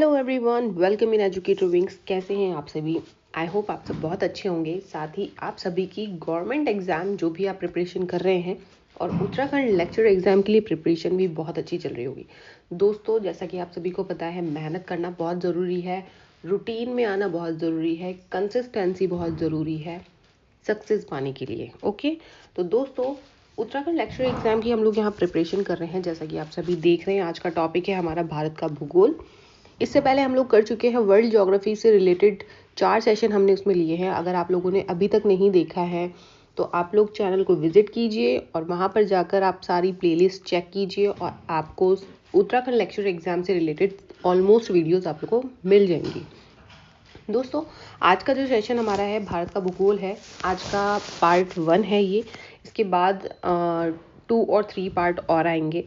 Hello everyone, welcome in educator wings. कैसे हैं आप सभी? आई होप आप सब बहुत अच्छे होंगे। साथ ही आप सभी की गवर्नमेंट एग्जाम जो भी आप प्रिपरेशन कर रहे हैं और उत्तराखंड लेक्चर एग्जाम के लिए प्रिपरेशन भी बहुत अच्छी चल रही होगी। दोस्तों, जैसा कि आप सभी को पता है, मेहनत करना बहुत ज़रूरी है, रूटीन में आना बहुत ज़रूरी है, कंसिस्टेंसी बहुत ज़रूरी है सक्सेस पाने के लिए। ओके, तो दोस्तों, उत्तराखंड लेक्चर एग्जाम की हम लोग यहाँ प्रिपरेशन कर रहे हैं। जैसा कि आप सभी देख रहे हैं, आज का टॉपिक है हमारा भारत का भूगोल। इससे पहले हम लोग कर चुके हैं वर्ल्ड ज्योग्राफी से रिलेटेड 4 सेशन हमने उसमें लिए हैं। अगर आप लोगों ने अभी तक नहीं देखा है तो आप लोग चैनल को विजिट कीजिए और वहाँ पर जाकर आप सारी प्लेलिस्ट चेक कीजिए और आपको उत्तराखंड लेक्चर एग्जाम से रिलेटेड ऑलमोस्ट वीडियोस आप लोगों को मिल जाएंगी। दोस्तों, आज का जो सेशन हमारा है भारत का भूगोल है। आज का पार्ट 1 है ये। इसके बाद 2 और 3 पार्ट और आएंगे,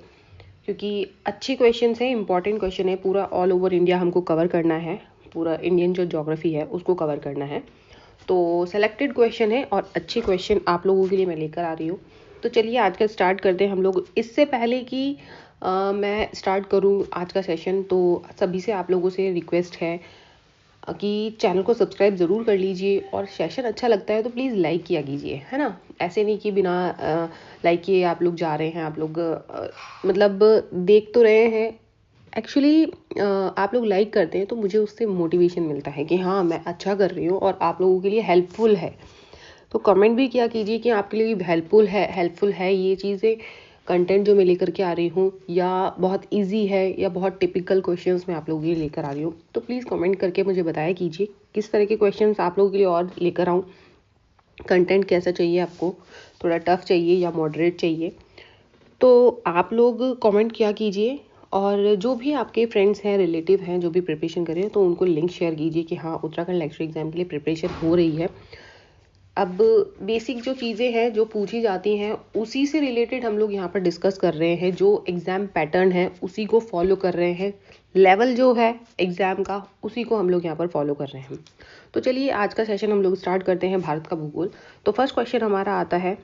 क्योंकि अच्छे क्वेश्चन हैं, इंपॉर्टेंट क्वेश्चन है। पूरा ऑल ओवर इंडिया हमको कवर करना है, पूरा इंडियन जो ज्योग्राफी है उसको कवर करना है। तो सेलेक्टेड क्वेश्चन है और अच्छे क्वेश्चन आप लोगों के लिए मैं लेकर आ रही हूँ। तो चलिए आज का स्टार्ट करते हैं हम लोग। इससे पहले कि मैं स्टार्ट करूँ आज का सेशन, तो सभी से आप लोगों से रिक्वेस्ट है कि चैनल को सब्सक्राइब ज़रूर कर लीजिए और सेशन अच्छा लगता है तो प्लीज़ लाइक किया कीजिए, है ना। ऐसे नहीं कि बिना लाइक किए आप लोग जा रहे हैं। आप लोग मतलब देख तो रहे हैं, एक्चुअली आप लोग लाइक करते हैं तो मुझे उससे मोटिवेशन मिलता है कि हाँ, मैं अच्छा कर रही हूँ और आप लोगों के लिए हेल्पफुल है। तो कमेंट भी किया कीजिए कि आपके लिए हेल्पफुल है ये चीज़ें, कंटेंट जो मैं लेकर के आ रही हूँ, या बहुत इजी है या बहुत टिपिकल क्वेश्चंस मैं आप लोगों के लिए लेकर आ रही हूँ। तो प्लीज़ कमेंट करके मुझे बताया कीजिए किस तरह के क्वेश्चंस आप लोगों के लिए और लेकर आऊँ। कंटेंट कैसा चाहिए आपको, थोड़ा टफ चाहिए या मॉडरेट चाहिए, तो आप लोग कमेंट किया कीजिए। और जो भी आपके फ्रेंड्स हैं, रिलेटिव हैं जो भी प्रिपरेशन कर रहे हैं, तो उनको लिंक शेयर कीजिए कि हाँ, उत्तराखंड लेक्चर एग्जाम के लिए प्रिपरेशन हो रही है। अब बेसिक जो चीज़ें हैं जो पूछी जाती हैं उसी से रिलेटेड हम लोग यहाँ पर डिस्कस कर रहे हैं। जो एग्ज़ाम पैटर्न है उसी को फॉलो कर रहे हैं, लेवल जो है एग्ज़ाम का उसी को हम लोग यहाँ पर फॉलो कर रहे हैं। तो चलिए आज का सेशन हम लोग स्टार्ट करते हैं, भारत का भूगोल। तो फर्स्ट क्वेश्चन हमारा आता है,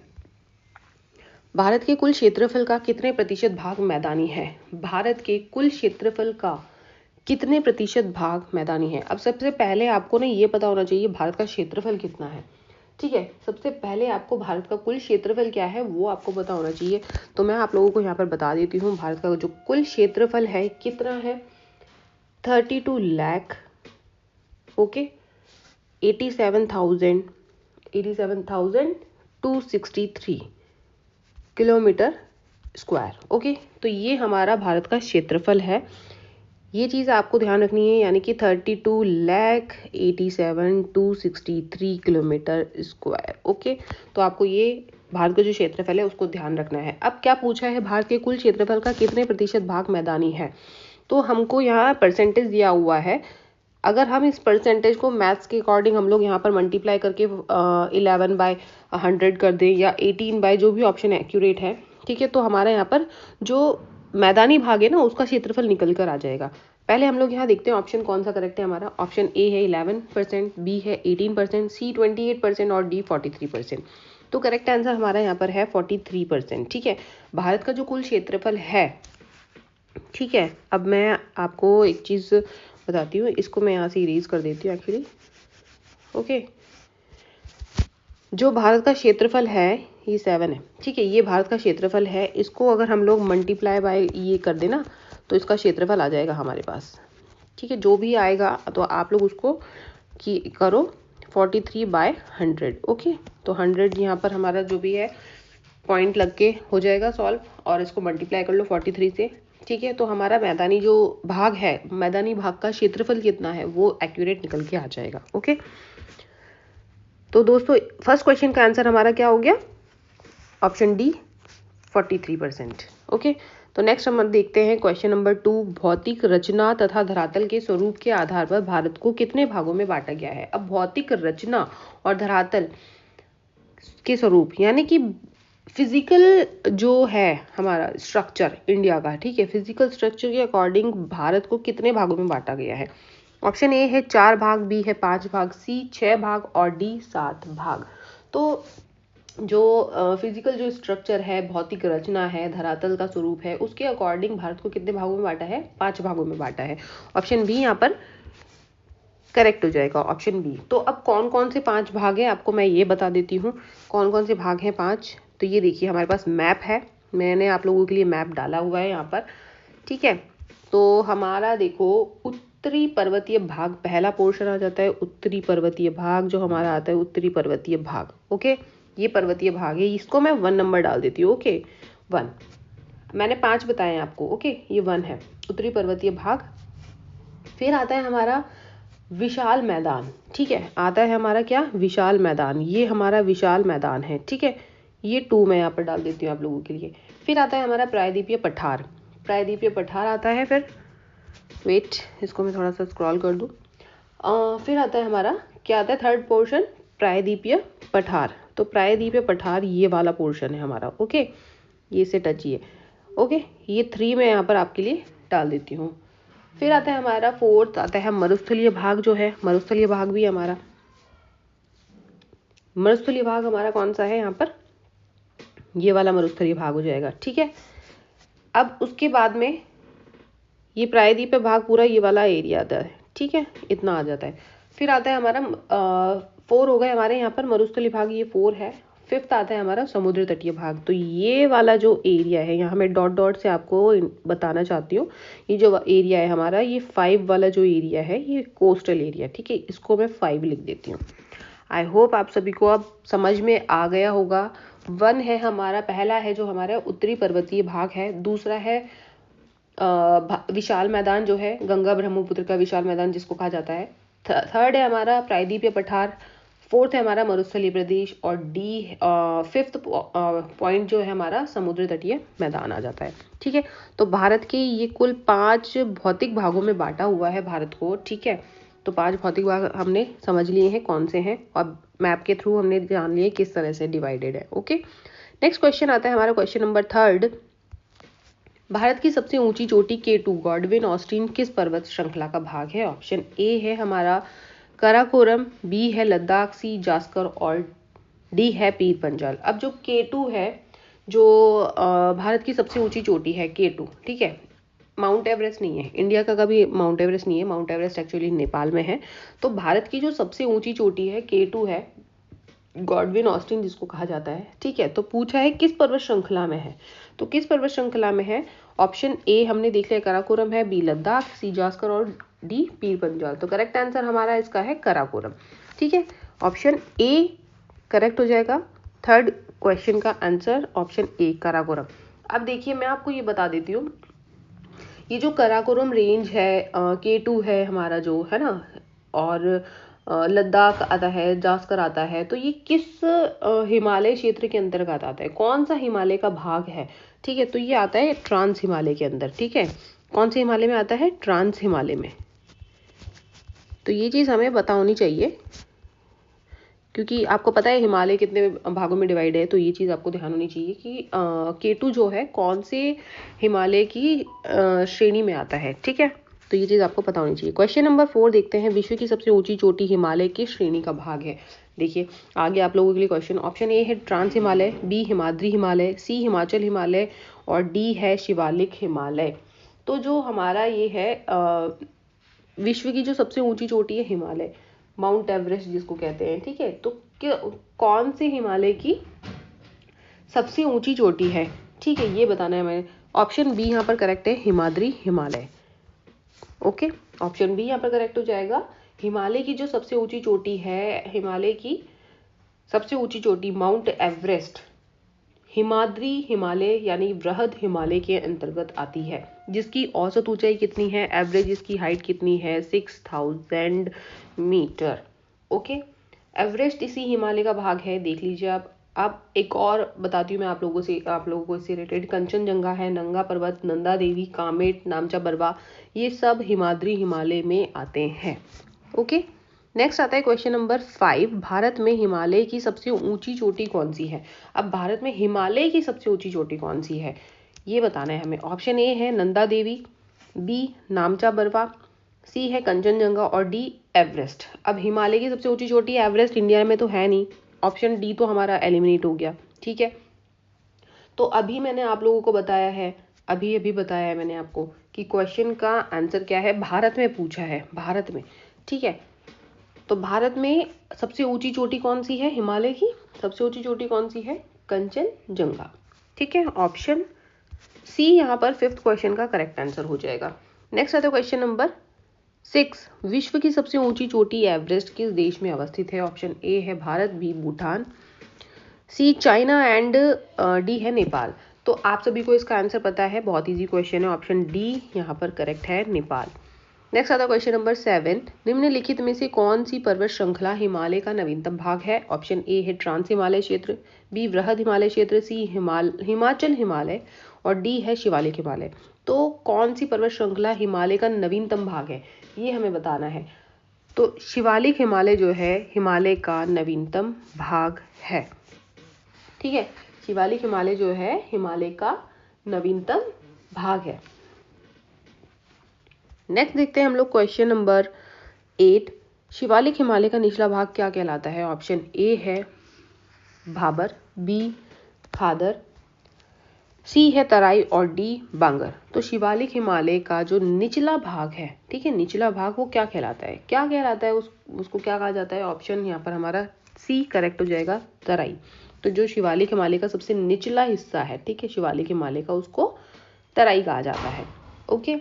भारत के कुल क्षेत्रफल का कितने प्रतिशत भाग मैदानी है? भारत के कुल क्षेत्रफल का कितने प्रतिशत भाग मैदानी है? अब सबसे पहले आपको ना ये पता होना चाहिए भारत का क्षेत्रफल कितना है। ठीक है, सबसे पहले आपको भारत का कुल क्षेत्रफल क्या है वो आपको पता होना चाहिए। तो मैं आप लोगों को यहाँ पर बता देती हूँ, भारत का जो कुल क्षेत्रफल है कितना है, 32 lakh, okay, 87,263 kilometre square. Okay, तो ये हमारा भारत का क्षेत्रफल है। ये चीज़ आपको ध्यान रखनी है, यानी कि 32,87,263 किलोमीटर स्क्वायर। ओके, तो आपको ये भारत का जो क्षेत्रफल है उसको ध्यान रखना है। अब क्या पूछा है, भारत के कुल क्षेत्रफल का कितने प्रतिशत भाग मैदानी है? तो हमको यहाँ परसेंटेज दिया हुआ है। अगर हम इस परसेंटेज को मैथ्स के अकॉर्डिंग हम लोग यहाँ पर मल्टीप्लाई करके 11/100 कर दें या 18 जो भी ऑप्शन एक्यूरेट है, ठीक है, तो हमारा यहाँ पर जो मैदानी भाग है ना उसका क्षेत्रफल निकल कर आ जाएगा। पहले हम लोग यहाँ देखते हैं ऑप्शन कौन सा करेक्ट है हमारा। ऑप्शन ए है 11%, बी है 18%, सी 28% और डी 43%। तो करेक्ट आंसर हमारा यहाँ पर है 43%। ठीक है, भारत का जो कुल क्षेत्रफल है। ठीक है, अब मैं आपको एक चीज़ बताती हूँ, इसको मैं यहाँ से इरेज कर देती हूँ एक्चुअली। ओके, जो भारत का क्षेत्रफल है ये 7 है। ठीक है, ये भारत का क्षेत्रफल है। इसको अगर हम लोग मल्टीप्लाई बाय ये कर देना तो इसका क्षेत्रफल आ जाएगा हमारे पास। ठीक है, जो भी आएगा तो आप लोग उसको की करो 43/100। ओके, तो 100 यहाँ पर हमारा जो भी है पॉइंट लग के हो जाएगा सॉल्व, और इसको मल्टीप्लाई कर लो 43 से। ठीक है, तो हमारा मैदानी जो भाग है, मैदानी भाग का क्षेत्रफल कितना है वो एक्यूरेट निकल के आ जाएगा। ओके, तो दोस्तों फर्स्ट क्वेश्चन का आंसर हमारा क्या हो गया, ऑप्शन डी 43%। ओके, तो नेक्स्ट हम देखते हैं क्वेश्चन नंबर 2, भौतिक रचना तथा धरातल के स्वरूप के आधार पर भारत को कितने भागों में बांटा गया है? अब भौतिक रचना और धरातल के स्वरूप यानी कि फिजिकल जो है हमारा स्ट्रक्चर इंडिया का, ठीक है, फिजिकल स्ट्रक्चर के अकॉर्डिंग भारत को कितने भागों में बांटा गया है? ऑप्शन ए है 4 भाग, बी है 5 भाग, सी 6 भाग और डी 7 भाग। तो जो फिजिकल जो स्ट्रक्चर है, भौतिक रचना है, धरातल का स्वरूप है, उसके अकॉर्डिंग भारत को कितने भागों में बांटा है? 5 भागों में बांटा है। ऑप्शन बी यहाँ पर करेक्ट हो जाएगा, ऑप्शन बी। तो अब कौन कौन से 5 भाग हैं आपको मैं ये बता देती हूँ। कौन कौन से भाग हैं 5? तो ये देखिए हमारे पास मैप है, मैंने आप लोगों के लिए मैप डाला हुआ है यहाँ पर, ठीक है। तो हमारा देखो उत्तरी पर्वतीय भाग पहला पोर्शन आ जाता है। उत्तरी पर्वतीय भाग जो हमारा आता है, उत्तरी पर्वतीय भाग, ओके, ये पर्वतीय भाग है, इसको मैं 1 नंबर डाल देती हूँ, ओके 1। मैंने 5 बताए हैं आपको, ओके, ये 1 है उत्तरी पर्वतीय भाग। फिर आता है हमारा विशाल मैदान, ठीक है, आता है हमारा क्या? विशाल मैदान, ये हमारा विशाल मैदान है, ठीक है, ये 2 मैं यहाँ पर डाल देती हूँ आप लोगों के लिए। फिर आता है हमारा प्रायद्वीपीय पठार, प्रायद्वीपीय पठार आता है। फिर वेट, इसको मैं थोड़ा सा स्क्रॉल कर दूँ। फिर आता है हमारा क्या आता है? थर्ड पोर्शन प्रायद्वीपीय पठार। तो प्रायद्वीपीय पठार ये वाला पोर्शन है हमारा, ओके, ये से टच ये, ओके, ये 3 मैं यहाँ पर आपके लिए डाल देती हूँ। फिर आता है हमारा फोर्थ, आता है मरुस्थलीय भाग जो है, मरुस्थलीय भाग भी हमारा, मरुस्थलीय भाग हमारा कौन सा है यहाँ पर? ये वाला मरुस्थलीय भाग हो जाएगा, ठीक है। अब उसके बाद में ये प्रायद्वीपीय भाग पूरा ये वाला एरिया आता है, ठीक है, इतना आ जाता है। फिर आता है हमारा 4 हो गए हमारे यहाँ पर मरुस्थलीय भाग, ये 4 है। 5th आता है हमारा समुद्र तटीय भाग। तो ये वाला जो एरिया है, यहाँ मैं डॉट डॉट से आपको बताना चाहती हूँ, ये जो एरिया है हमारा, ये 5 वाला जो एरिया है, ये कोस्टल एरिया, ठीक है, इसको मैं 5 लिख देती हूँ। आई होप आप सभी को अब समझ में आ गया होगा। 1 है हमारा, पहला है जो हमारा उत्तरी पर्वतीय भाग है, दूसरा है विशाल मैदान जो है, गंगा ब्रह्मपुत्र का विशाल मैदान जिसको कहा जाता है। थर्ड है हमारा प्रायद्वीपीय पठार। 4th है हमारा मरुस्थलीय प्रदेश। और डी 5th पॉइंट जो है हमारा समुद्र तटीय मैदान आ जाता है, ठीक है। तो भारत के ये कुल 5 भौतिक भागों में बांटा हुआ है भारत को, ठीक है। तो 5 भौतिक भाग हमने समझ लिए हैं कौन से हैं, और मैप के थ्रू हमने जान लिए किस तरह से डिवाइडेड है, ओके। नेक्स्ट क्वेश्चन आता है हमारा क्वेश्चन नंबर 3। भारत की सबसे ऊंची चोटी K2 गॉडविन ऑस्टिन किस पर्वत श्रृंखला का भाग है? ऑप्शन ए है हमारा काराकोरम, बी है लद्दाख, सी जास्कर और डी है पीर पंजाल। अब जो K2 है, जो भारत की सबसे ऊंची चोटी है K2, ठीक है, माउंट एवरेस्ट नहीं है, इंडिया का कभी माउंट एवरेस्ट नहीं है, माउंट एवरेस्ट एक्चुअली नेपाल में है। तो भारत की जो सबसे ऊंची चोटी है K2 है, गॉडविन ऑस्टिन जिसको कहा जाता है, ठीक है। तो पूछा है किस पर्वत श्रृंखला में है, तो किस पर्वत श्रृंखला में है? ऑप्शन ए हमने देख लिया काराकोरम है, बी लद्दाख, सी जास्कर और डी पीर पंजाल। तो करेक्ट आंसर हमारा इसका है काराकोरम, ठीक है, ऑप्शन ए करेक्ट हो जाएगा। थर्ड क्वेश्चन का आंसर ऑप्शन ए काराकोरम। अब देखिए मैं आपको ये बता देती हूँ, ये जो काराकोरम रेंज है, K2 है हमारा जो है ना, और लद्दाख आता है, जास्कर आता है, तो ये किस हिमालय क्षेत्र के अंतर्गत आता है? कौन सा हिमालय का भाग है? ठीक है, तो ये आता है ट्रांस हिमालय के अंदर, ठीक है। कौन से हिमालय में आता है? ट्रांस हिमालय में। तो ये चीज़ हमें पता होनी चाहिए, क्योंकि आपको पता है हिमालय कितने भागों में डिवाइड है, तो ये चीज़ आपको ध्यान होनी चाहिए कि K2 जो है कौन से हिमालय की श्रेणी में आता है, ठीक है। तो ये चीज़ आपको पता होनी चाहिए। क्वेश्चन नंबर 4 देखते हैं, विश्व की सबसे ऊंची चोटी हिमालय की श्रेणी का भाग है। देखिए आगे आप लोगों के लिए क्वेश्चन, ऑप्शन ए है ट्रांस हिमालय, बी हिमाद्री हिमालय, सी हिमाचल हिमालय और डी है शिवालिक हिमालय। तो जो हमारा ये है विश्व की जो सबसे ऊंची चोटी है हिमालय, माउंट एवरेस्ट जिसको कहते हैं, ठीक है। तो कौन से हिमालय की सबसे ऊंची चोटी है, ठीक है, ये बताना है मैंने। ऑप्शन बी यहाँ पर करेक्ट है, Himadri Himalaya, okay, option B यहाँ पर करेक्ट हो जाएगा। हिमालय की जो सबसे ऊंची चोटी है, हिमालय की सबसे ऊंची चोटी माउंट एवरेस्ट हिमाद्री हिमालय यानी वृहद हिमालय के अंतर्गत आती है, जिसकी औसत ऊंचाई कितनी है, एवरेज इसकी हाइट कितनी है, 6000 मीटर, ओके। एवरेस्ट इसी हिमालय का भाग है, देख लीजिए आप। अब एक और बताती हूँ मैं आप लोगों को इससे रिलेटेड, कंचनजंगा है, नंगा पर्वत, नंदा देवी, कामेट, नामचा बरवा, ये सब हिमाद्री हिमालय में आते हैं, ओके। नेक्स्ट आता है क्वेश्चन नंबर 5, भारत में हिमालय की सबसे ऊंची चोटी कौन सी है? अब भारत में हिमालय की सबसे ऊंची चोटी कौन सी है, ये बताना है हमें। ऑप्शन ए है नंदा देवी, बी नामचा बरवा, सी है कंचनजंगा और डी एवरेस्ट। अब हिमालय की सबसे ऊंची चोटी एवरेस्ट इंडिया में तो है नहीं, ऑप्शन डी तो हमारा एलिमिनेट हो गया। ठीक है, तो अभी मैंने आप लोगों को बताया है, अभी बताया है मैंने आपको कि क्वेश्चन का आंसर क्या है, भारत में पूछा है, भारत में। ठीक है, तो भारत में सबसे ऊंची चोटी कौन सी है, हिमालय की सबसे ऊंची चोटी कौन सी है, कंचनजंगा। ठीक है, ऑप्शन सी यहाँ पर 5th क्वेश्चन का करेक्ट आंसर हो जाएगा। नेक्स्ट आता है क्वेश्चन नंबर 6, विश्व की सबसे ऊंची चोटी एवरेस्ट किस देश में अवस्थित है। ऑप्शन ए है Bharat, B Bhutan, C China and D है नेपाल। तो आप सभी को इसका आंसर पता है, बहुत इजी क्वेश्चन है, ऑप्शन डी यहाँ पर करेक्ट है, नेपाल। नेक्स्ट आता है क्वेश्चन नंबर 7, निम्नलिखित में से कौन सी पर्वत श्रृंखला हिमालय का नवीनतम भाग है। ऑप्शन ए है ट्रांस हिमालय क्षेत्र, बी वृहद हिमालय क्षेत्र, सी हिमाचल हिमालय और डी है शिवालिक हिमालय। तो कौन सी पर्वत श्रृंखला हिमालय का नवीनतम भाग है, ये हमें बताना है। तो शिवालिक हिमालय जो है हिमालय का नवीनतम भाग है। ठीक है, शिवालिक हिमालय जो है हिमालय का नवीनतम भाग है। नेक्स्ट देखते हैं हम लोग क्वेश्चन नंबर 8, शिवालिक हिमालय का निचला भाग क्या कहलाता है। ऑप्शन ए है भाबर, बी खादर, सी है तराई और डी बांगर। तो शिवालिक हिमालय का जो निचला भाग है, ठीक है, निचला भाग वो क्या कहलाता है, क्या कहलाता है, उसको क्या कहा जाता है। ऑप्शन यहाँ पर हमारा सी करेक्ट हो जाएगा, तराई। तो जो शिवालिक हिमालय का सबसे निचला हिस्सा है, ठीक है, शिवालिक हिमालय का, उसको तराई कहा जाता है। ओके,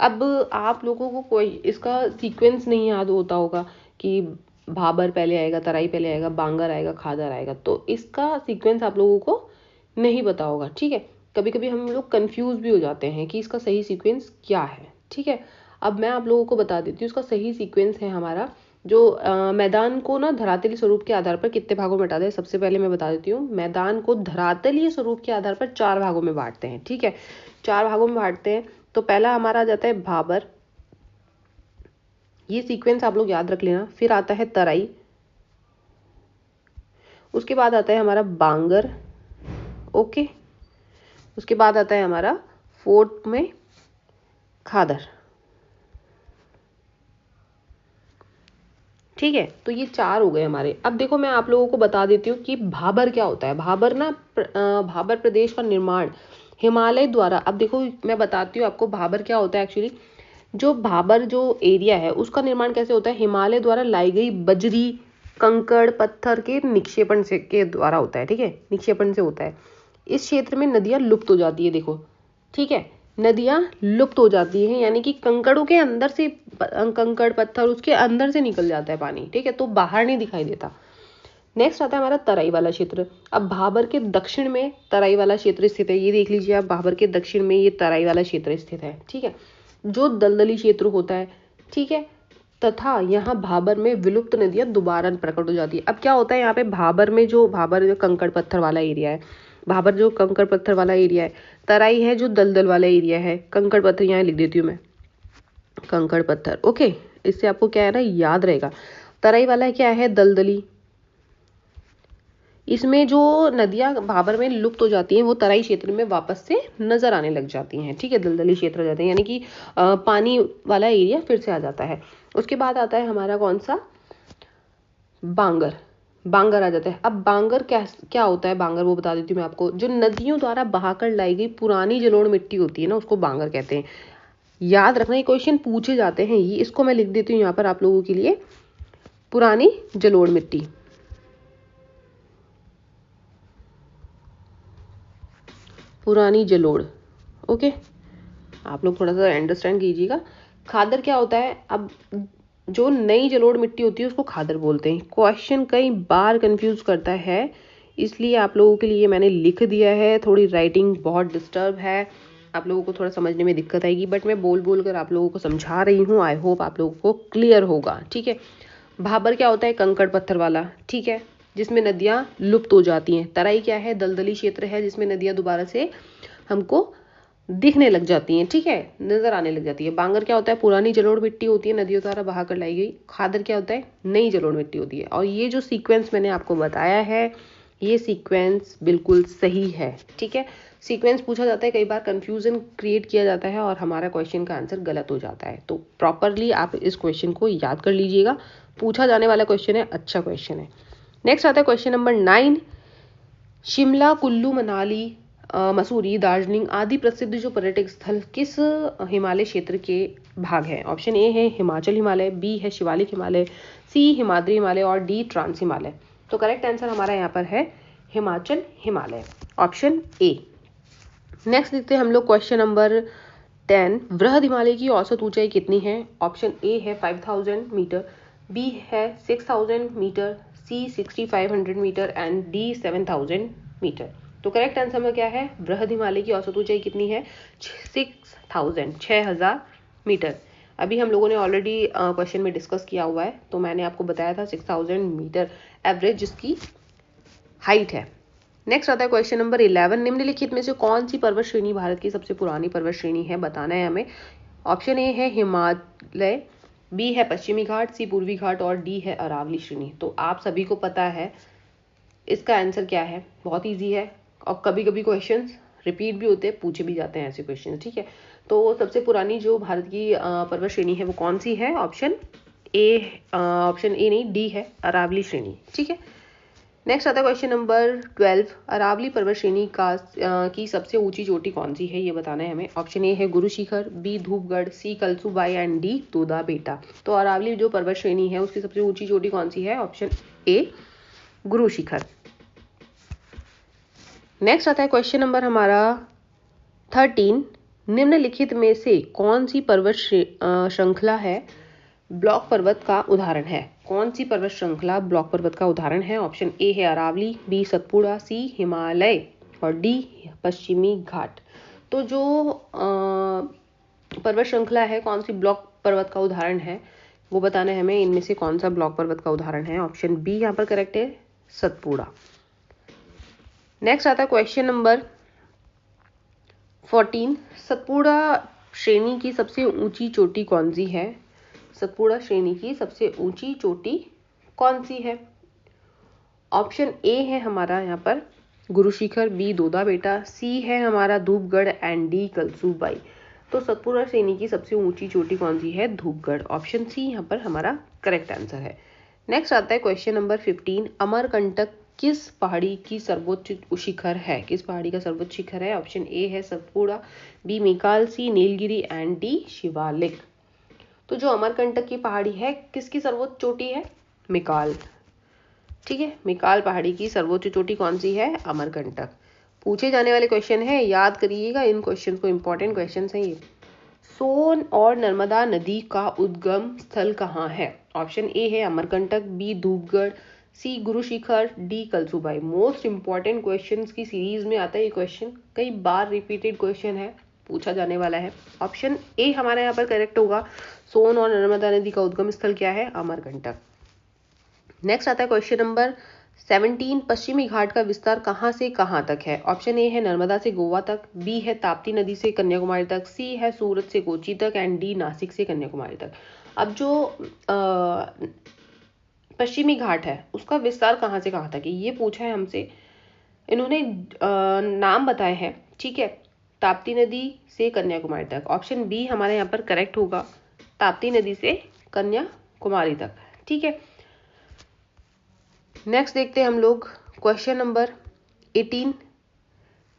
अब आप लोगों को कोई इसका सीक्वेंस नहीं याद होता होगा कि भाबर पहले आएगा, तराई पहले आएगा, बांगर आएगा, खादर आएगा, तो इसका सीक्वेंस आप लोगों को नहीं पता होगा। ठीक है, कभी कभी हम लोग कंफ्यूज भी हो जाते हैं कि इसका सही सीक्वेंस क्या है। ठीक है, अब मैं आप लोगों को बता देती हूँ, इसका सही सीक्वेंस है हमारा जो मैदान को ना धरातलीय स्वरूप के आधार पर कितने भागों में बांटा है। सबसे पहले मैं बता देती हूँ, मैदान को धरातलीय स्वरूप के आधार पर 4 भागों में बांटते हैं। ठीक है, 4 भागों में बांटते हैं। तो पहला हमारा आ जाता है भाबर, ये सीक्वेंस आप लोग याद रख लेना। फिर आता है तराई, उसके बाद आता है हमारा बांगर, ओके, उसके बाद आता है हमारा 4th में खादर। ठीक है, तो ये 4 हो गए हमारे। अब देखो मैं आप लोगों को बता देती हूँ कि भाबर क्या होता है। भाबर ना भाबर प्रदेश का निर्माण हिमालय द्वारा, अब देखो मैं बताती हूँ आपको भाबर क्या होता है एक्चुअली। जो भाबर जो एरिया है उसका निर्माण कैसे होता है, हिमालय द्वारा लाई गई बजरी, कंकड़, पत्थर के निक्षेपण से के द्वारा होता है। ठीक है, निक्षेपण से होता है। इस क्षेत्र में नदियां लुप्त हो जाती है, देखो, ठीक है, नदियां लुप्त हो जाती हैं, यानी कि कंकड़ों के अंदर से, कंकड़ पत्थर उसके अंदर से निकल जाता है पानी। ठीक है, तो बाहर नहीं दिखाई देता। नेक्स्ट आता है हमारा तराई वाला क्षेत्र। अब भाबर के दक्षिण में तराई वाला क्षेत्र स्थित है, ये देख लीजिए आप, भाबर के दक्षिण में ये तराई वाला क्षेत्र स्थित है। ठीक है, जो दलदली क्षेत्र होता है, ठीक है, तथा यहाँ भाबर में विलुप्त नदियां दोबारा प्रकट हो जाती है। अब क्या होता है यहाँ पे भाबर में, जो भाबर जो कंकड़ पत्थर वाला एरिया है, भाबर जो कंकड़ पत्थर वाला एरिया है, तराई है जो दलदल वाला एरिया है। कंकड़ पत्थर यहाँ लिख देती हूँ मैं, कंकड़ पत्थर, ओके, इससे आपको क्या है ना याद रहेगा। तराई वाला क्या है, दलदली। इसमें जो नदियां भाबर में लुप्त हो जाती हैं वो तराई क्षेत्र में वापस से नजर आने लग जाती हैं। ठीक है, दलदली क्षेत्र हो जाते हैं, यानी कि पानी वाला एरिया फिर से आ जाता है। उसके बाद आता है हमारा कौन सा, बांगर, बांगर आ जाता है। अब बांगर क्या होता है, बांगर वो बता देती हूँ मैं आपको। जो नदियों द्वारा बहाकर लाई गई पुरानी जलोढ़ मिट्टी होती है ना, उसको बांगर कहते हैं। याद रखना, ये क्वेश्चन पूछे जाते हैं, ये इसको मैं लिख देती हूँ यहाँ पर आप लोगों के लिए, पुरानी जलोढ़ मिट्टी, पुरानी जलोढ़। ओके, आप लोग थोड़ा सा अंडरस्टैंड कीजिएगा। खादर क्या होता है, अब जो नई जलोढ़ मिट्टी होती है उसको खादर बोलते हैं। क्वेश्चन कई बार कंफ्यूज करता है, इसलिए आप लोगों के लिए मैंने लिख दिया है। थोड़ी राइटिंग बहुत डिस्टर्ब है, आप लोगों को थोड़ा समझने में दिक्कत आएगी, बट मैं बोल बोल कर आप लोगों को समझा रही हूँ। आई होप आप लोगों को क्लियर होगा। ठीक है, भाबर क्या होता है, कंकड़ पत्थर वाला, ठीक है, जिसमें नदियां लुप्त हो जाती हैं। तराई क्या है, दलदली क्षेत्र है जिसमें नदियां दोबारा से हमको दिखने लग जाती हैं, ठीक है, नजर आने लग जाती है। बांगर क्या होता है, पुरानी जलोढ़ मिट्टी होती है, नदियों द्वारा बहा कर लाई गई। खादर क्या होता है, नई जलोढ़ मिट्टी होती है। और ये जो सीक्वेंस मैंने आपको बताया है, ये सीक्वेंस बिल्कुल सही है। ठीक है, सीक्वेंस पूछा जाता है, कई बार कंफ्यूजन क्रिएट किया जाता है और हमारा क्वेश्चन का आंसर गलत हो जाता है। तो प्रॉपरली आप इस क्वेश्चन को याद कर लीजिएगा, पूछा जाने वाला क्वेश्चन है, अच्छा क्वेश्चन है। नेक्स्ट आता है क्वेश्चन नंबर 9। शिमला, कुल्लू, मनाली, मसूरी, दार्जिलिंग आदि प्रसिद्ध जो पर्यटक स्थल किस हिमालय क्षेत्र के भाग हैं? ऑप्शन ए है हिमाचल हिमालय, बी है शिवालिक हिमालय, सी हिमाद्री हिमालय और डी ट्रांस हिमालय। तो करेक्ट आंसर हमारा यहाँ पर है Himachal Himalaya, option A. Next देखते हैं हम लोग क्वेश्चन नंबर 10। वृहद हिमालय की औसत ऊंचाई कितनी है? ऑप्शन ए है 5000 मीटर, बी है 6000 metre, C 6500 metre and D 7000 metre. तो करेक्ट आंसर में क्या है? वृहद हिमालय की औसत ऊंचाई कितनी है? 6000 मीटर। अभी हम लोगों ने ऑलरेडी क्वेश्चन में डिस्कस किया हुआ है, तो मैंने आपको बताया था 6000 मीटर एवरेज जिसकी हाइट है। नेक्स्ट आता है क्वेश्चन नंबर 11। निम्नलिखित में से कौन सी पर्वत श्रेणी भारत की सबसे पुरानी पर्वत श्रेणी है? बताना है हमें। ऑप्शन ए है हिमालय, बी है पश्चिमी घाट, सी पूर्वी घाट और डी है अरावली श्रेणी। तो आप सभी को पता है इसका आंसर क्या है, बहुत इजी है और कभी कभी क्वेश्चन रिपीट भी होते हैं, पूछे भी जाते हैं ऐसे क्वेश्चन, ठीक है। तो सबसे पुरानी जो भारत की पर्वत श्रेणी है वो कौन सी है? ऑप्शन ए नहीं, डी है अरावली श्रेणी, ठीक है। नेक्स्ट आता है क्वेश्चन नंबर 12। अरावली पर्वत श्रेणी की सबसे ऊंची चोटी कौन सी है? ये बताना है हमें। ऑप्शन ए है Guru Shikhar, B Dhupgarh, C Kalsubai and D Doddabetta. तो अरावली जो पर्वत श्रेणी है उसकी सबसे ऊंची चोटी कौन सी है? ऑप्शन ए गुरु शिखर। नेक्स्ट आता है क्वेश्चन नंबर हमारा 13। निम्नलिखित में से कौन सी पर्वत श्रृंखला है ब्लॉक पर्वत का उदाहरण है? कौन सी पर्वत श्रृंखला ब्लॉक पर्वत का उदाहरण है? ऑप्शन ए है अरावली, बी सतपुड़ा, सी हिमालय और डी पश्चिमी घाट। तो जो पर्वत श्रृंखला है कौन सी ब्लॉक पर्वत का उदाहरण है वो बताना है हमें। इनमें से कौन सा ब्लॉक पर्वत का उदाहरण है? ऑप्शन बी यहाँ पर करेक्ट है, सतपुड़ा। नेक्स्ट आता है क्वेश्चन नंबर 14। सतपुड़ा श्रेणी की सबसे ऊंची चोटी कौन सी है? सतपुड़ा श्रेणी की सबसे ऊंची चोटी कौन सी है? ऑप्शन ए है हमारा यहाँ पर गुरु शिखर, बी दोदा बेटा, सी है हमारा धूपगढ़ एंड डी कलसूबाई। तो सतपुड़ा श्रेणी की सबसे ऊंची चोटी कौन सी है? धूपगढ़, ऑप्शन सी यहाँ पर हमारा करेक्ट आंसर है। नेक्स्ट आता है क्वेश्चन नंबर 15। अमरकंटक किस पहाड़ी की सर्वोच्च शिखर है? किस पहाड़ी का सर्वोच्च शिखर है? ऑप्शन ए है Satpura, B Maikal, C Nilgiri and D Shivalik. तो जो अमरकंटक की पहाड़ी है किसकी सर्वोच्च चोटी है? मिकाल, ठीक है। मिकाल पहाड़ी की सर्वोच्च चोटी कौन सी है? अमरकंटक। पूछे जाने वाले क्वेश्चन है, याद करिएगा इन क्वेश्चन को, इंपॉर्टेंट क्वेश्चन है ये। सोन और नर्मदा नदी का उद्गम स्थल कहाँ है? ऑप्शन ए है Amarkantak, B Dhupgarh, C Guru Shikhar, D Kalsubai. Most important questions की सीरीज में आता है ये क्वेश्चन, कई बार रिपीटेड क्वेश्चन है, पूछा जाने वाला है। ऑप्शन ए हमारा यहाँ पर करेक्ट होगा। सोन और नर्मदा नदी का उद्गम स्थल क्या है? अमरकंटक। नेक्स्ट आता है क्वेश्चन नंबर 17। पश्चिमी घाट का विस्तार कहाँ से कहाँ तक है? ऑप्शन ए है नर्मदा से गोवा तक, बी है ताप्ती नदी से कन्याकुमारी तक, सी है सूरत से कोची तक एंड डी नासिक से कन्याकुमारी तक। अब जो पश्चिमी घाट है उसका विस्तार कहाँ से कहाँ तक है ये पूछा है हमसे। इन्होंने नाम बताए हैं, ठीक है। ताप्ती नदी से कन्याकुमारी तक, ऑप्शन बी हमारे यहाँ पर करेक्ट होगा, ताप्ती नदी से कन्याकुमारी तक, ठीक है। नेक्स्ट देखते हैं हम लोग क्वेश्चन नंबर 18।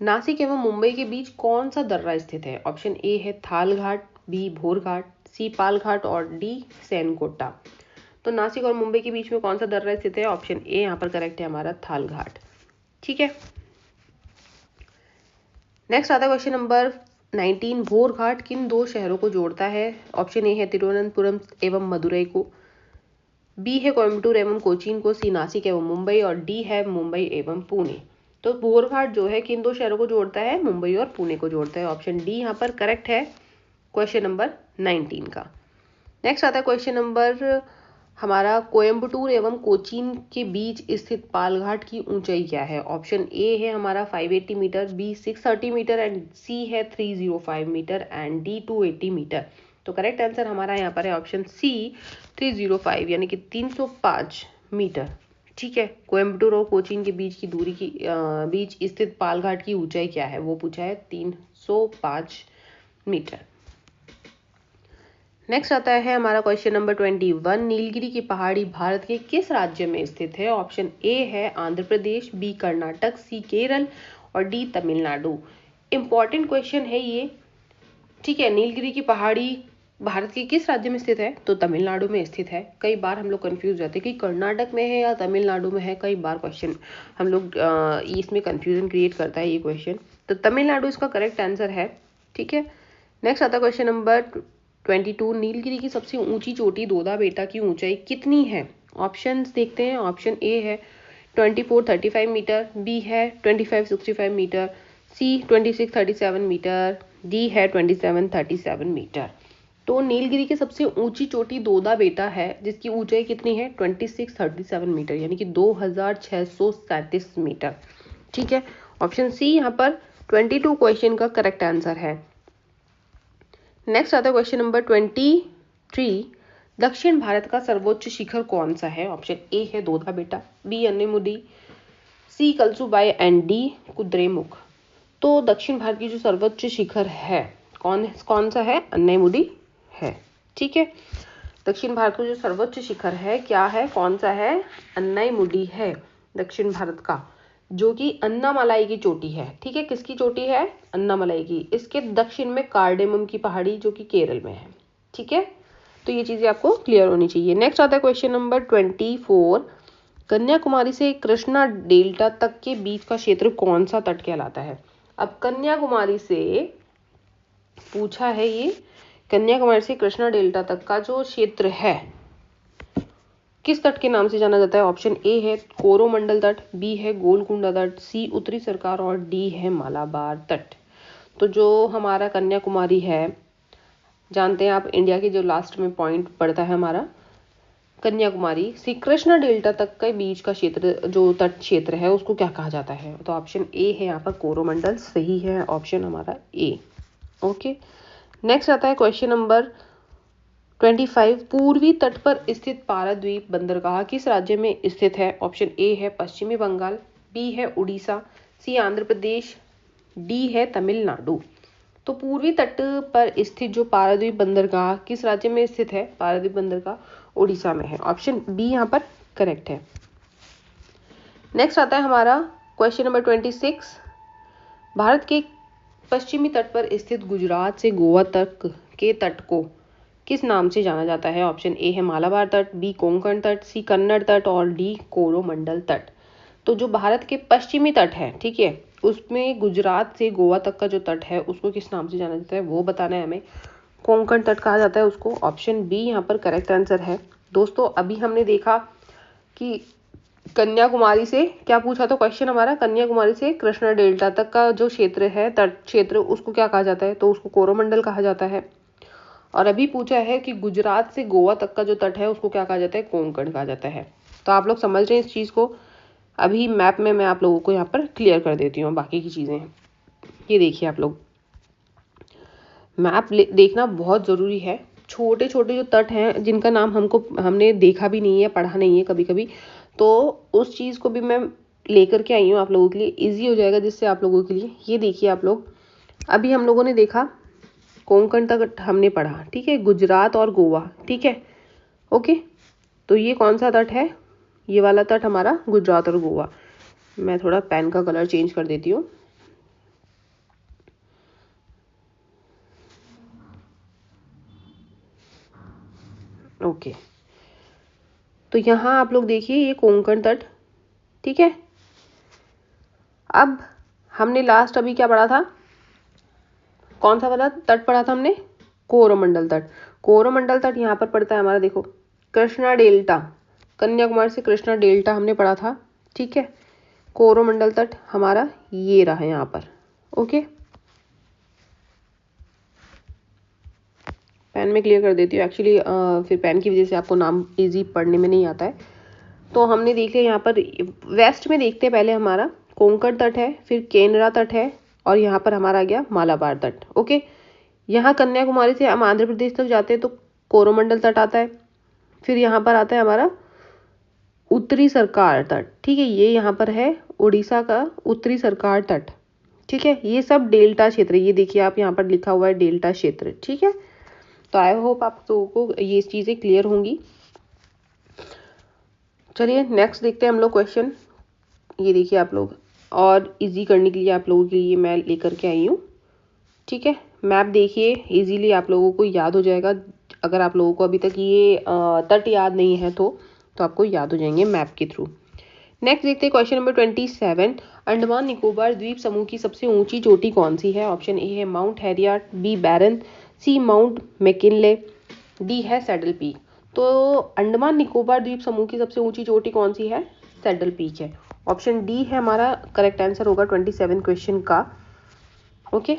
नासिक एवं मुंबई के बीच कौन सा दर्रा स्थित है? ऑप्शन ए है थाल घाट, बी भोर घाट, सी पाल घाट और डी सैनकोटा। तो नासिक और मुंबई के बीच में कौन सा दर्रा स्थित है? ऑप्शन ए यहाँ पर करेक्ट है हमारा, थाल घाट, ठीक है। नेक्स्ट आता है क्वेश्चन नंबर 19। भोर घाट किन दो शहरों को जोड़ता है? ऑप्शन ए है तिरुवनंतपुरम एवं मदुरई को, बी है कोयम्बटूर एवं कोचीन को, सी नासिक एवं मुंबई और डी है मुंबई एवं पुणे। तो भोर घाट जो है किन दो शहरों को जोड़ता है? मुंबई और पुणे को जोड़ता है, ऑप्शन डी यहाँ पर करेक्ट है क्वेश्चन नंबर 19 का। नेक्स्ट आता है क्वेश्चन नंबर हमारा कोयम्बटूर एवं कोचीन के बीच स्थित पालघाट की ऊंचाई क्या है? ऑप्शन ए है हमारा 580 मीटर, बी 630 मीटर एंड सी है 305 मीटर एंड डी 280 मीटर। तो करेक्ट आंसर हमारा यहाँ पर है ऑप्शन सी 305 यानी कि 305 मीटर, ठीक है। कोयम्बटूर और कोचीन के बीच की दूरी की बीच स्थित पालघाट की ऊंचाई क्या है वो पूछा है, 305 मीटर। नेक्स्ट आता है हमारा क्वेश्चन नंबर 21। नीलगिरी की पहाड़ी भारत के किस राज्य में स्थित है? ऑप्शन ए है आंध्र प्रदेश, बी कर्नाटक, सी केरल और डी तमिलनाडु। इंपॉर्टेंट क्वेश्चन है ये, ठीक है। नीलगिरी की पहाड़ी भारत के किस राज्य में स्थित है? तो तमिलनाडु में स्थित है। कई बार हम लोग कंफ्यूज रहते हैं कि कर्नाटक में है या तमिलनाडु में है। कई बार क्वेश्चन हम लोग इसमें कंफ्यूजन क्रिएट करता है ये क्वेश्चन। तो तमिलनाडु इसका करेक्ट आंसर है, ठीक है। नेक्स्ट आता है क्वेश्चन नंबर 22। नीलगिरी की सबसे ऊंची चोटी दोदा बेटा की ऊंचाई कितनी है? ऑप्शंस देखते हैं। ऑप्शन ए है 2435 मीटर, बी है 2565 मीटर, सी 2637 मीटर, डी है 2737 मीटर। तो नीलगिरी की सबसे ऊंची चोटी दोदा बेटा है जिसकी ऊंचाई कितनी है? 2637 मीटर, यानी कि 2637 मीटर, ठीक है। ऑप्शन सी यहाँ पर 22 क्वेश्चन का करेक्ट आंसर है। नेक्स्ट आता है क्वेश्चन नंबर 23। दक्षिण भारत का सर्वोच्च शिखर कौन सा है? ऑप्शन ए है Doddabetta, B Anamudi, C Kalsubai and D Kudremukh. तो दक्षिण भारत की जो सर्वोच्च शिखर है कौन सा है? अन्नेमुदी है, ठीक है। दक्षिण भारत का जो सर्वोच्च शिखर है क्या है, कौन सा है? अन्नाईमुडी है दक्षिण भारत का, जो कि अन्नामलाई की चोटी है, ठीक है। किसकी चोटी है? अन्नामलाई की। इसके दक्षिण में कार्डेमम की पहाड़ी जो कि केरल में है, ठीक है। तो ये चीजें आपको क्लियर होनी चाहिए। नेक्स्ट आता है क्वेश्चन नंबर 24। कन्याकुमारी से कृष्णा डेल्टा तक के बीच का क्षेत्र कौन सा तट कहलाता है? अब कन्याकुमारी से पूछा है ये, कन्याकुमारी से कृष्णा डेल्टा तक का जो क्षेत्र है किस तट के नाम से जाना जाता है? ऑप्शन ए है कोरोमंडल तट, बी है गोलकुंडा तट, सी उत्तरी सरकार और डी है मालाबार तट। तो जो हमारा कन्याकुमारी है, जानते हैं आप, इंडिया के जो लास्ट में पॉइंट पड़ता है हमारा, कन्याकुमारी से कृष्णा डेल्टा तक के बीच का क्षेत्र जो तट क्षेत्र है उसको क्या कहा जाता है? तो ऑप्शन ए है यहाँ पर कोरोमंडल, सही है ऑप्शन हमारा ए, ओके। नेक्स्ट आता है क्वेश्चन नंबर 25। पूर्वी तट पर स्थित पाराद्वीप बंदरगाह किस राज्य में स्थित है? ऑप्शन ए है पश्चिमी बंगाल, बी है उड़ीसा, सी आंध्र प्रदेश, डी है तमिलनाडु। तो पूर्वी तट पर स्थित जो पाराद्वीप बंदरगाह किस राज्य में स्थित है? पाराद्वीप बंदरगाह उड़ीसा में है। ऑप्शन बी यहाँ पर करेक्ट है। नेक्स्ट आता है हमारा क्वेश्चन नंबर 26। भारत के पश्चिमी तट पर स्थित गुजरात से गोवा तक के तट को किस नाम से जाना जाता है? ऑप्शन ए है मालाबार तट, बी कोंकण तट, सी कन्नड़ तट और डी कोरोमंडल तट। तो जो भारत के पश्चिमी तट है, ठीक है, उसमें गुजरात से गोवा तक का जो तट है उसको किस नाम से जाना जाता है वो बताना है हमें। कोंकण तट कहा जाता है उसको। ऑप्शन बी यहाँ पर करेक्ट आंसर है। दोस्तों अभी हमने देखा कि कन्याकुमारी से क्या पूछा था क्वेश्चन हमारा, कन्याकुमारी से कृष्णा डेल्टा तक का जो क्षेत्र है, तट क्षेत्र, उसको क्या कहा जाता है? तो उसको कोरोमंडल कहा जाता है। और अभी पूछा है कि गुजरात से गोवा तक का जो तट है उसको क्या कहा जाता है? कोंकण कहा जाता है। तो आप लोग समझ रहे हैं इस चीज़ को। अभी मैप में मैं आप लोगों को यहाँ पर क्लियर कर देती हूँ बाकी की चीज़ें। ये देखिए आप लोग, मैप देखना बहुत ज़रूरी है। छोटे छोटे जो तट हैं जिनका नाम हमने देखा भी नहीं है, पढ़ा नहीं है कभी कभी, तो उस चीज़ को भी मैं लेकर के आई हूँ आप लोगों के लिए, ईजी हो जाएगा जिससे आप लोगों के लिए। ये देखिए आप लोग, अभी हम लोगों ने देखा कोंकण तक हमने पढ़ा, ठीक है, गुजरात और गोवा, ठीक है, ओके। तो ये कौन सा तट है? ये वाला तट हमारा गुजरात और गोवा। मैं थोड़ा पेन का कलर चेंज कर देती हूँ। ओके, तो यहाँ आप लोग देखिए ये कोंकण तट, ठीक है। अब हमने लास्ट अभी क्या पढ़ा था? कौन सा वाला तट पढ़ा था हमने? कोरोमंडल तट। कोरोमंडल तट यहाँ पर पड़ता है हमारा, देखो, कृष्णा डेल्टा, कन्याकुमारी से कृष्णा डेल्टा हमने पढ़ा था, ठीक है। कोरोमंडल तट हमारा ये रहा है यहाँ पर, ओके। पेन में क्लियर कर देती हूँ एक्चुअली, फिर पेन की वजह से आपको नाम इजी पढ़ने में नहीं आता है। तो हमने देख लिया यहाँ पर वेस्ट में, देखते हैं पहले हमारा कोंकण तट है, फिर केनरा तट है और यहाँ पर हमारा आ गया मालाबार तट, ओके। यहाँ कन्याकुमारी से हम आंध्र प्रदेश तक जाते हैं तो कोरोमंडल तट आता है। फिर यहाँ पर आता है हमारा उत्तरी सरकार तट, ठीक है, ये यहाँ पर है उड़ीसा का उत्तरी सरकार तट, ठीक है। ये सब डेल्टा क्षेत्र, ये देखिए आप यहाँ पर लिखा हुआ है डेल्टा क्षेत्र, ठीक है। तो आई होप आप लोगों को ये चीज़ें क्लियर होंगी। चलिए नेक्स्ट देखते हैं हम लोग क्वेश्चन। ये देखिए आप लोग, और इजी करने के लिए आप लोगों के लिए मैं लेकर के आई हूँ। ठीक है, मैप देखिए, इजीली आप लोगों को याद हो जाएगा। अगर आप लोगों को अभी तक ये तट याद नहीं है तो आपको याद हो जाएंगे मैप के थ्रू। नेक्स्ट देखते हैं क्वेश्चन नंबर 27। अंडमान निकोबार द्वीप समूह की सबसे ऊंची चोटी कौन सी है? ऑप्शन ए है माउंट हैरियट, बी बैरन, सी माउंट मैकिनले, डी है सैडल पीक। तो अंडमान निकोबार द्वीप समूह की सबसे ऊंची चोटी कौन सी है? सैडल पीक है। ऑप्शन डी है हमारा करेक्ट आंसर होगा 27 क्वेश्चन का। ओके,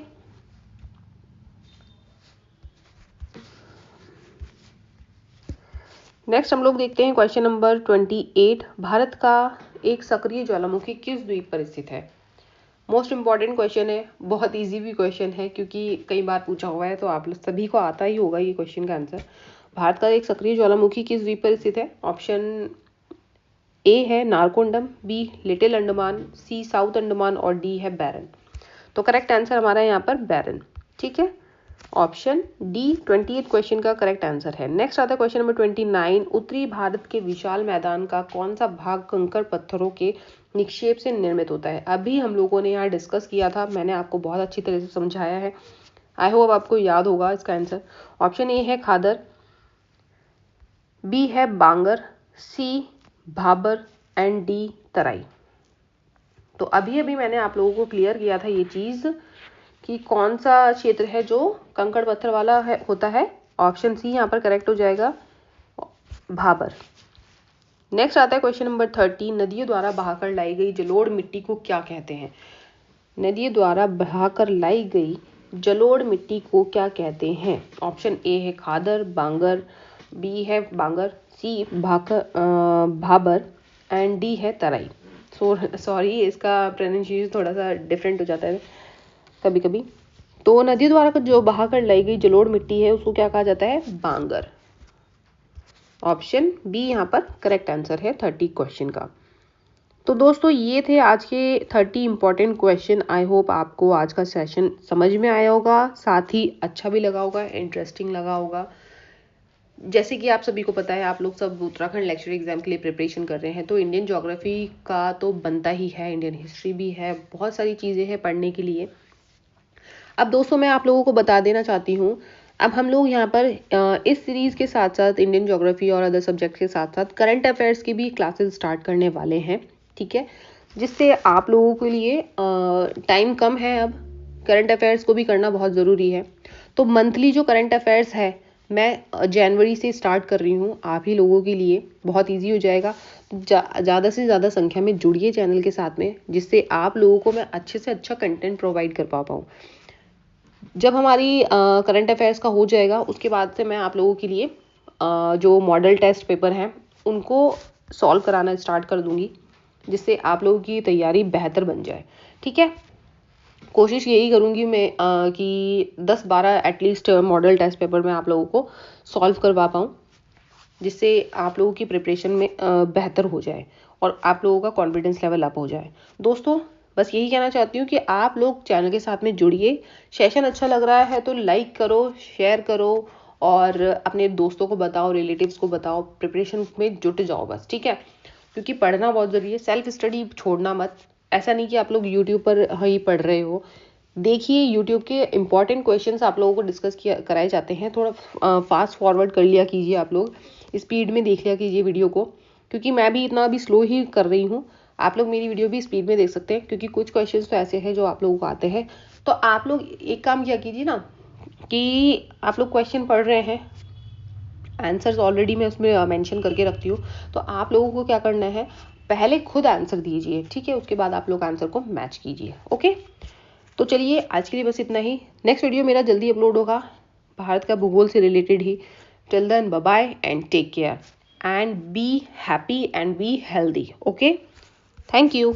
नेक्स्ट हम लोग देखते हैं क्वेश्चन नंबर 28। भारत का एक सक्रिय ज्वालामुखी किस द्वीप पर स्थित है? मोस्ट इंपॉर्टेंट क्वेश्चन है, बहुत इजी भी क्वेश्चन है क्योंकि कई बार पूछा हुआ है, तो आप सभी को आता ही होगा ये क्वेश्चन का आंसर। भारत का एक सक्रिय ज्वालामुखी किस द्वीप पर स्थित है? ऑप्शन ए है Narcondam, B little Andaman, C south Andaman और डी है बैरन। तो करेक्ट आंसर हमारा यहाँ पर बैरन। ठीक है, ऑप्शन डी 28 क्वेश्चन का करेक्ट आंसर है। नेक्स्ट आता है क्वेश्चन नंबर 29। उत्तरी भारत के विशाल मैदान का कौन सा भाग कंकड़ पत्थरों के निक्षेप से निर्मित होता है? अभी हम लोगों ने यहाँ डिस्कस किया था, मैंने आपको बहुत अच्छी तरह से समझाया है। आई होप आपको याद होगा इसका आंसर। ऑप्शन ए है खादर, बी है बांगर, सी भाबर एंड डी तराई। तो अभी अभी मैंने आप लोगों को क्लियर किया था ये चीज़ कि कौन सा क्षेत्र है जो कंकड़ पत्थर वाला होता है। ऑप्शन सी यहाँ पर करेक्ट हो जाएगा, भाबर। नेक्स्ट आता है क्वेश्चन नंबर 30। नदियों द्वारा बहाकर लाई गई जलोढ़ मिट्टी को क्या कहते हैं? नदियों द्वारा बहाकर लाई गई जलोढ़ मिट्टी को क्या कहते हैं? ऑप्शन ए है खादर, बांगर, बी है बांगर, सी भाबर एंड डी है तराई। सॉरी, इसका प्रोनाउंसिएशन थोड़ा सा डिफरेंट हो जाता है कभी कभी। तो नदी द्वारा जो बहाकर लाई गई जलोढ़ मिट्टी है उसको क्या कहा जाता है? बांगर। ऑप्शन बी यहाँ पर करेक्ट आंसर है 30 क्वेश्चन का। तो दोस्तों ये थे आज के 30 इंपॉर्टेंट क्वेश्चन। आई होप आपको आज का सेशन समझ में आया होगा, साथ ही अच्छा भी लगा होगा, इंटरेस्टिंग लगा होगा। जैसे कि आप सभी को पता है, आप लोग सब उत्तराखंड लेक्चर एग्जाम के लिए प्रिपरेशन कर रहे हैं, तो इंडियन ज्योग्राफी का तो बनता ही है, इंडियन हिस्ट्री भी है, बहुत सारी चीज़ें हैं पढ़ने के लिए। अब दोस्तों मैं आप लोगों को बता देना चाहती हूँ, अब हम लोग यहाँ पर इस सीरीज़ के साथ साथ इंडियन ज्योग्राफी और अदर सब्जेक्ट के साथ साथ करंट अफेयर्स की भी क्लासेस स्टार्ट करने वाले हैं। ठीक है, जिससे आप लोगों के लिए टाइम कम है, अब करंट अफेयर्स को भी करना बहुत ज़रूरी है। तो मंथली जो करंट अफेयर्स है मैं जनवरी से स्टार्ट कर रही हूँ, आप ही लोगों के लिए बहुत ईजी हो जाएगा। ज़्यादा से ज़्यादा संख्या में जुड़िए चैनल के साथ में, जिससे आप लोगों को मैं अच्छे से अच्छा कंटेंट प्रोवाइड कर पाऊँ। जब हमारी करंट अफेयर्स का हो जाएगा उसके बाद से मैं आप लोगों के लिए जो मॉडल टेस्ट पेपर हैं उनको सॉल्व कराना स्टार्ट कर दूंगी, जिससे आप लोगों की तैयारी बेहतर बन जाए। ठीक है, कोशिश यही करूंगी मैं कि 10-12 एटलीस्ट मॉडल टेस्ट पेपर में आप लोगों को सॉल्व करवा पाऊँ, जिससे आप लोगों की प्रिपरेशन में बेहतर हो जाए और आप लोगों का कॉन्फिडेंस लेवल अप हो जाए। दोस्तों बस यही कहना चाहती हूँ कि आप लोग चैनल के साथ में जुड़िए। सेशन अच्छा लग रहा है तो लाइक करो, शेयर करो और अपने दोस्तों को बताओ, रिलेटिव्स को बताओ, प्रिपरेशन में जुट जाओ बस। ठीक है, क्योंकि पढ़ना बहुत ज़रूरी है, सेल्फ स्टडी छोड़ना मत। ऐसा नहीं कि आप लोग यूट्यूब पर ही पढ़ रहे हो, देखिए यूट्यूब के इंपॉर्टेंट क्वेश्चंस आप लोगों को डिस्कस कराए जाते हैं, थोड़ा फास्ट फॉरवर्ड कर लिया कीजिए, आप लोग स्पीड में देख लिया कीजिए वीडियो को, क्योंकि मैं भी इतना अभी स्लो ही कर रही हूँ। आप लोग मेरी वीडियो भी स्पीड में देख सकते हैं, क्योंकि कुछ क्वेश्चंस तो ऐसे हैं जो आप लोगों को आते हैं। तो आप लोग एक काम किया कीजिए ना, कि आप लोग क्वेश्चन पढ़ रहे हैं, आंसर्स ऑलरेडी मैं उसमें मेंशन करके रखती हूँ, तो आप लोगों को क्या करना है, पहले खुद आंसर दीजिए। ठीक है, उसके बाद आप लोग आंसर को मैच कीजिए। ओके, तो चलिए आज के लिए बस इतना ही। नेक्स्ट वीडियो मेरा जल्दी अपलोड होगा, भारत का भूगोल से रिलेटेड ही। Till then bye bye and take care and be happy and be healthy. Okay, thank you.